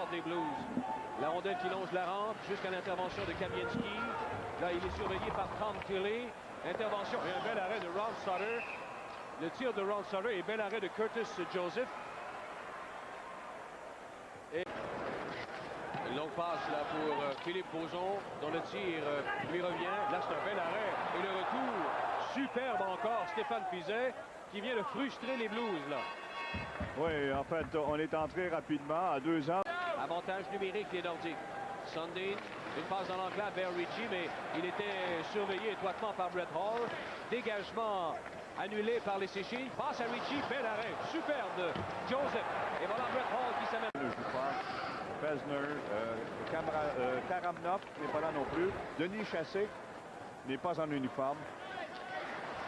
Des Blues. La rondelle qui longe la rampe jusqu'à l'intervention de Kamieński. Là, il est surveillé par Tom Tilley. Intervention et un bel arrêt de Ron Sutter. Le tir de Ron Sutter et bel arrêt de Curtis Joseph. Et une longue passe là pour Philippe Bauzon, dont le tir lui revient. Là, c'est un bel arrêt. Et le retour, superbe encore, Stéphane Fiset, qui vient de frustrer les Blues, là. Oui, en fait, on est entré rapidement à 2 ans. Avantage numérique des Nordiques. Sundin, une passe dans l'enclave vers Ritchie, mais il était surveillé étroitement par Brett Hall. Dégagement annulé par les Séchines. Passe à Ritchie, bel arrêt, superbe de Joseph. Et voilà Brett Hall qui s'amène. Le joueur, Pesner, Karamnov n'est pas là non plus. Denis Chassé n'est pas en uniforme.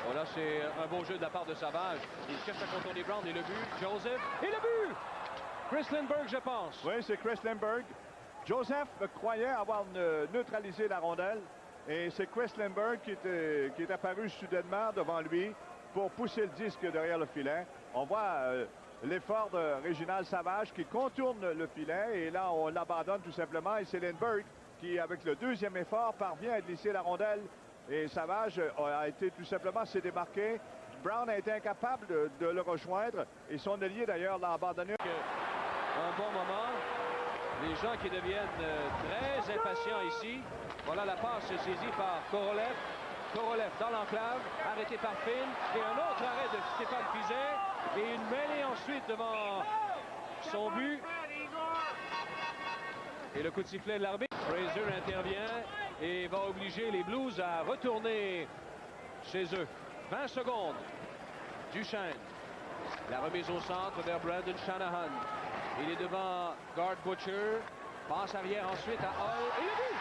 Voilà, c'est un beau jeu de la part de Savage. Il cherche à contourner Brown et le but. Joseph et le but! Chris Lindbergh, je pense. Oui, c'est Chris Lindbergh. Joseph croyait avoir neutralisé la rondelle. Et c'est Chris Lindbergh qui est apparu soudainement devant lui pour pousser le disque derrière le filet. On voit l'effort de Réginald Savage qui contourne le filet. Et là, on l'abandonne tout simplement. Et c'est Lindbergh qui, avec le deuxième effort, parvient à glisser la rondelle. Et Savage a été tout simplement s'est démarqué. Brown a été incapable de le rejoindre. Et son allié, d'ailleurs, l'a abandonné. Un bon moment. Les gens qui deviennent très impatients ici. Voilà la passe saisie par Korolev. Korolev dans l'enclave, arrêté par Finn. Et un autre arrêt de Stéphane Fiset. Et une mêlée ensuite devant son but. Et le coup de sifflet de l'arbitre. Fraser intervient et va obliger les Blues à retourner chez eux. 20 secondes. Duchesne. La remise au centre vers Brandon Shanahan. Il est devant Garth Butcher. Passe arrière ensuite à Hall. Et le but!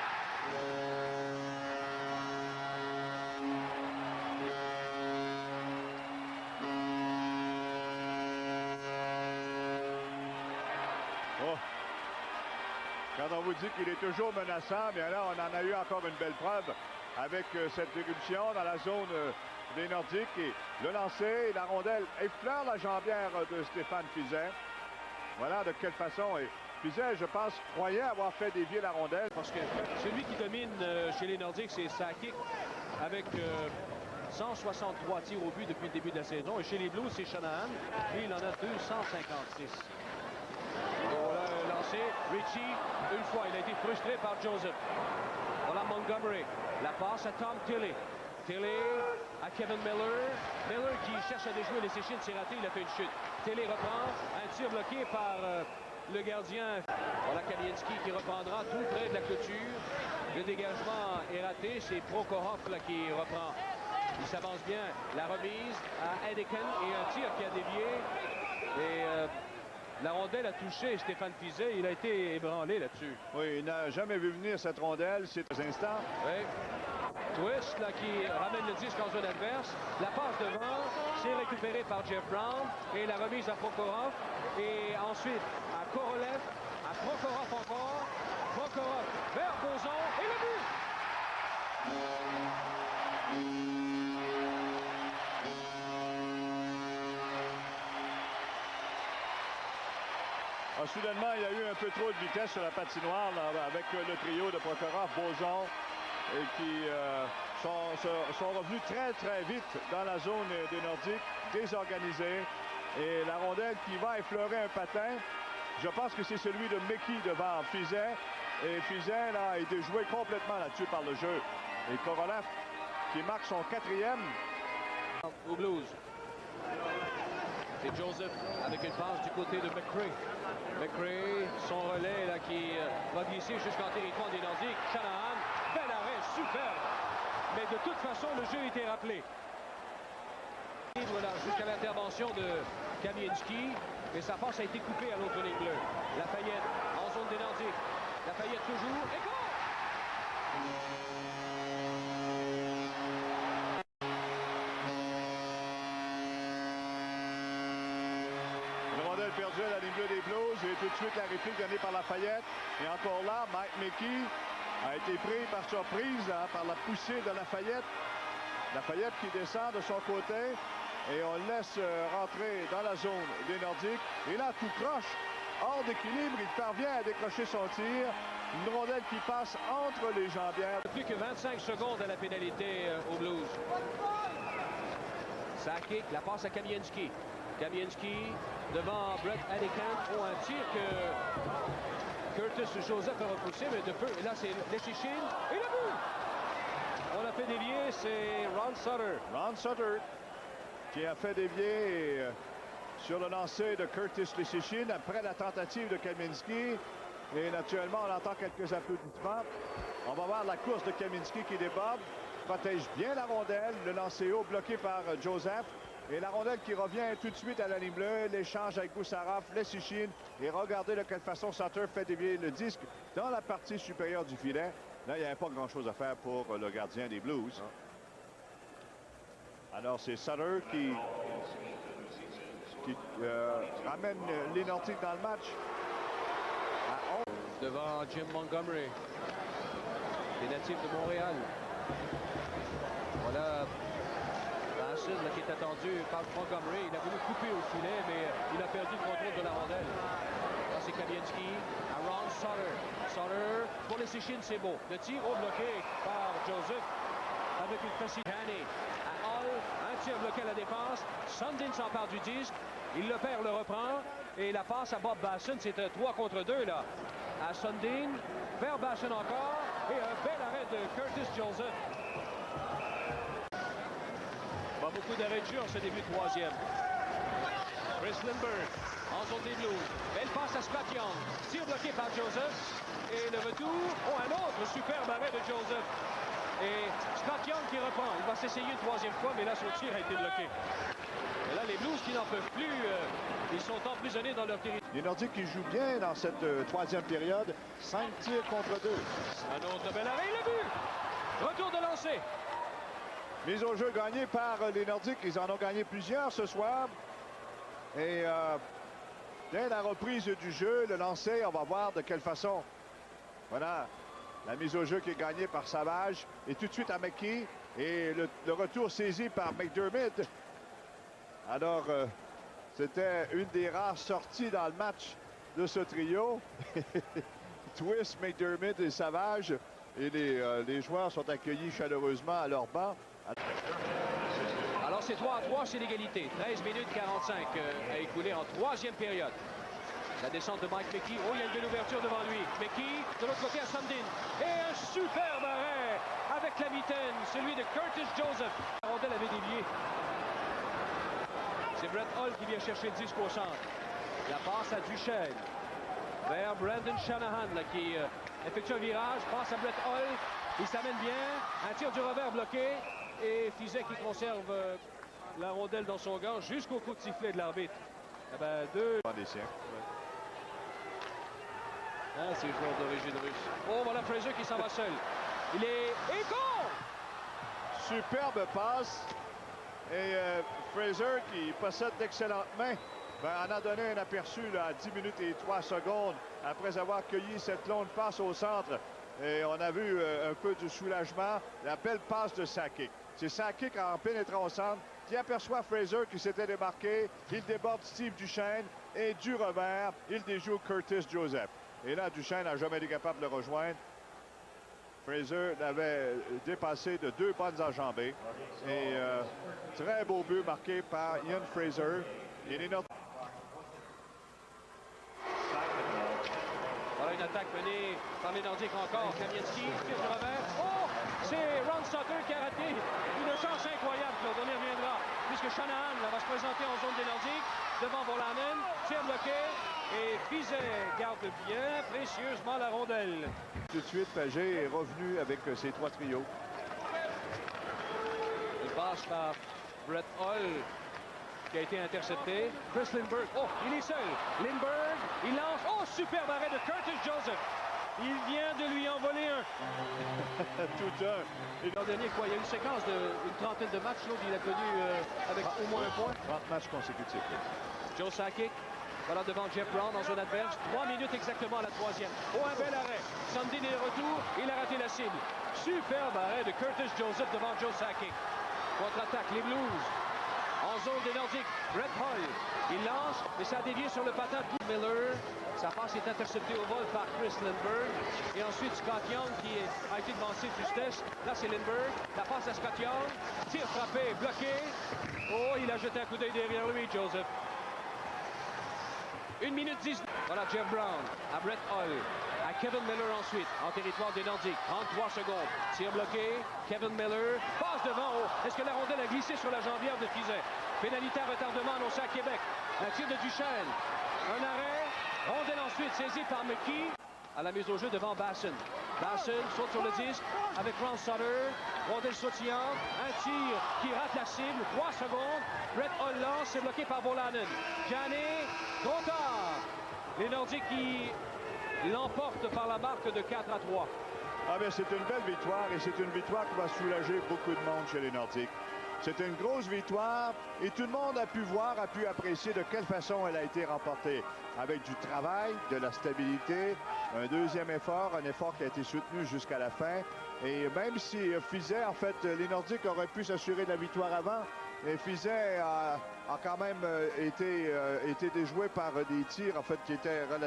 Oh. Quand on vous dit qu'il est toujours menaçant, bien là, on en a eu encore une belle preuve avec cette éruption dans la zone des Nordiques. Et le lancer, et la rondelle effleure la jambière de Stéphane Fiset. Voilà de quelle façon. Et Fiset, je pense, croyait avoir fait dévier la rondelle. Parce que celui qui domine chez les Nordiques, c'est Sakic, avec 163 tirs au but depuis le début de la saison. Et chez les Blues, c'est Shanahan. Lui, il en a 256. Voilà lancé. Ritchie, une fois, il a été frustré par Joseph. Voilà Montgomery. La passe à Tom Tilley. Tilley à Kevin Miller. Miller qui cherche à déjouer les Séchines, c'est raté, il a fait une chute. Tilley reprend. Un tir bloqué par le gardien. Voilà Kamieński qui reprendra tout près de la clôture. Le dégagement est raté. C'est Prokhorov là, qui reprend. Il s'avance bien. La remise à Edeken et un tir qui a dévié. Et la rondelle a touché Stéphane Fiset. Il a été ébranlé là-dessus. Oui, il n'a jamais vu venir cette rondelle. C'est un instant. Oui. Twist là, qui ramène le disque en zone adverse. La passe devant, c'est récupéré par Jeff Brown. Et la remise à Prokhorov. Et ensuite à Korolev, à Prokhorov encore. Prokhorov vers Bauzon et le but! Soudainement, il y a eu un peu trop de vitesse sur la patinoire là, avec le trio de Prokhorov, Bauzon, et qui sont revenus très, très vite dans la zone des Nordiques, désorganisés. Et la rondelle qui va effleurer un patin, je pense que c'est celui de Mickey devant Fiset. Et Fiset là, a été joué complètement là-dessus par le jeu. Et Korolev qui marque son 4e. Aux Blues. C'est Joseph avec une passe du côté de McCray. McCray, son relais là, qui va glisser jusqu'en territoire des Nordiques. Shanahan, bel arrêt, superbe. Mais de toute façon, le jeu était rappelé. Voilà, jusqu'à l'intervention de Kamieński. Mais sa passe a été coupée à l'autre ligne bleue. Lafayette en zone des Nordiques. Lafayette toujours. Et goal! Perdu à la ligne bleue des Blues et tout de suite la réplique donnée par Lafayette. Et encore là, Mike Mickey a été pris par surprise hein, par la poussée de Lafayette. Lafayette qui descend de son côté et on le laisse rentrer dans la zone des Nordiques. Et là, tout croche. hors d'équilibre. Il parvient à décrocher son tir. Une rondelle qui passe entre les jambières. Plus que 25 secondes à la pénalité aux Blues. Sakic, la passe à Kamienski. Kamienski devant Brett Alicant. Oh, un tir que Curtis Joseph a repoussé, mais de peu. Et là, c'est Leschyshyn. Et le but! On l'a fait dévier, c'est Ron Sutter. Ron Sutter qui a fait dévier sur le lancer de Curtis Leschyshyn après la tentative de Kamienski. Et naturellement, on entend quelques applaudissements. On va voir la course de Kamienski qui déborde. Protège bien la rondelle. Le lancer haut bloqué par Joseph. Et la rondelle qui revient tout de suite à la ligne bleue. L'échange avec Gusarov, Leschyshyn. Et regardez de quelle façon Sutter fait dévier le disque dans la partie supérieure du filet. Là, il n'y avait pas grand-chose à faire pour le gardien des Blues. Alors, c'est Sutter qui ramène les Nordiques dans le match. Devant Jim Montgomery, les natifs de Montréal. Voilà Bassett qui est attendu par Montgomery. Il a voulu couper au filet, mais il a perdu le contrôle de la rondelle. Là, c'est Kamienski à Ron Sutter. Sutter pour les Leschyshyn, c'est beau. Le tir au bloqué par Joseph avec une facilité. À Hall, un tir bloqué à la défense. Sundin s'empare du disque. Il le perd, le reprend. Et la passe à Bob Bassen, c'est un 3 contre 2 là. À Sundin, vers Bassen encore. Et un bel arrêt de Curtis Joseph. Pas beaucoup d'arrêts de jeu en ce début de troisième. Chris Lindbergh en zone des Blues. Belle passe à Scott Young. Tir bloqué par Joseph. Et le retour. Oh, un autre superbe arrêt de Joseph. Et Scott Young qui reprend. Il va s'essayer une troisième fois, mais là, son tir a été bloqué. Et là, les Blues qui n'en peuvent plus, ils sont emprisonnés dans leur territoire. Les Nordiques qui jouent bien dans cette troisième période. 5 tirs contre 2. Un autre bel arrêt, le but! Retour de lancer. Mise au jeu gagnée par les Nordiques. Ils en ont gagné plusieurs ce soir. Et dès la reprise du jeu, le lancer, on va voir de quelle façon. Voilà, la mise au jeu qui est gagnée par Savage. Et tout de suite à McKee. Et le retour saisi par McDermott. Alors, c'était une des rares sorties dans le match de ce trio. Twist, McDermott et Savage. Et les joueurs sont accueillis chaleureusement à leur banc. Alors, c'est 3-3, c'est l'égalité. 13 minutes 45 à écouler en troisième période. La descente de Mike McKee. Oh, il y a une belle ouverture devant lui. McKee, de l'autre côté à Sundin. Et un superbe arrêt avec la mitaine, celui de Curtis Joseph. La rondelle avait dévié. C'est Brett Hull qui vient chercher le disque au centre. La passe à Duchesne. Vers Brendan Shanahan là, qui effectue un virage. Passe à Brett Hull. Il s'amène bien. Un tir du revers bloqué. Et Fiset qui conserve la rondelle dans son gant jusqu'au coup de sifflet de l'arbitre. Eh ben, deux. Des siècles. Ah, c'est le joueur d'origine russe. Oh, voilà Fraser qui s'en va seul. Il est... Et goal! Superbe passe. Et Fraser, qui possède d'excellentes mains, en a donné un aperçu là, à 10 minutes et 3 secondes après avoir cueilli cette longue passe au centre. Et on a vu un peu de soulagement. La belle passe de Sakic. C'est Sakic en pénétrant au centre qui aperçoit Fraser qui s'était démarqué. Il déborde Steve Duchesne et du revers, il déjoue Curtis Joseph. Et là, Duchesne n'a jamais été capable de le rejoindre. Fraser l'avait dépassé de 2 bonnes enjambées. Et très beau but marqué par Ian Fraser. Et les Nordiques. Voilà une attaque menée par les Nordiques encore. Kamienski, tir de revers. Oh! C'est Ron Sutter qui a raté une chance incroyable. Claude, on y reviendra. Puisque Shanahan va se présenter en zone des Nordiques. Devant Volanen. Tir bloqué. Et Fiset garde bien précieusement la rondelle. Tout de suite, Pagé est revenu avec ses 3 trios. Il passe par Brett Hull qui a été intercepté. Chris Lindbergh. Oh, il est seul. Lindbergh, il lance. Oh, superbe arrêt de Curtis Joseph. Il vient de lui envoler un. Tout un. Et l'an dernier, quoi, il y a une séquence d'une trentaine de matchs. L'autre, il a connu avec au moins un point. 30 matchs consécutifs. Joe Sakic. Voilà devant Jeff Brown en zone adverse. 3 minutes exactement à la troisième. Oh, un bel arrêt. Sundin est de retour. Il a raté la cible. Superbe arrêt de Curtis Joseph devant Joe Sakic. Contre-attaque, les Blues. En zone des Nordiques. Brett Hull, il lance, mais ça a dévié sur le patin de Miller. Sa passe est interceptée au vol par Chris Lindbergh. Et ensuite, Scott Young qui a été devancé de justesse. Là, c'est Lindbergh. La passe à Scott Young. Tir frappé, bloqué. Oh, il a jeté un coup d'œil derrière lui, Joseph. 1 minute 10. Voilà Jeff Brown à Brett Hull. À Kevin Miller ensuite, en territoire des Nordiques. 33 secondes. Tir bloqué. Kevin Miller passe devant. Oh, est-ce que la rondelle a glissé sur la jambière de Fiset? Pénalité à retardement annoncé à Québec. Un tir de Duchesne. Un arrêt. Rondelle ensuite saisie par McKee. À la mise au jeu devant Basson. Basson saute sur le disque avec Ron Sutter. Rondelle sautillante. Un tir qui rate la cible. 3 secondes. Brett Hull lance. C'est bloqué par Volanen. Janet. Trop tard. Les Nordiques qui l'emportent par la marque de 4-3. Ah bien, c'est une belle victoire et c'est une victoire qui va soulager beaucoup de monde chez les Nordiques. C'est une grosse victoire et tout le monde a pu voir, a pu apprécier de quelle façon elle a été remportée. Avec du travail, de la stabilité, un deuxième effort, un effort qui a été soutenu jusqu'à la fin. Et même si Fiset, en fait, les Nordiques auraient pu s'assurer de la victoire avant, et Fiset a quand même été déjoué par des tirs, en fait, qui étaient relativement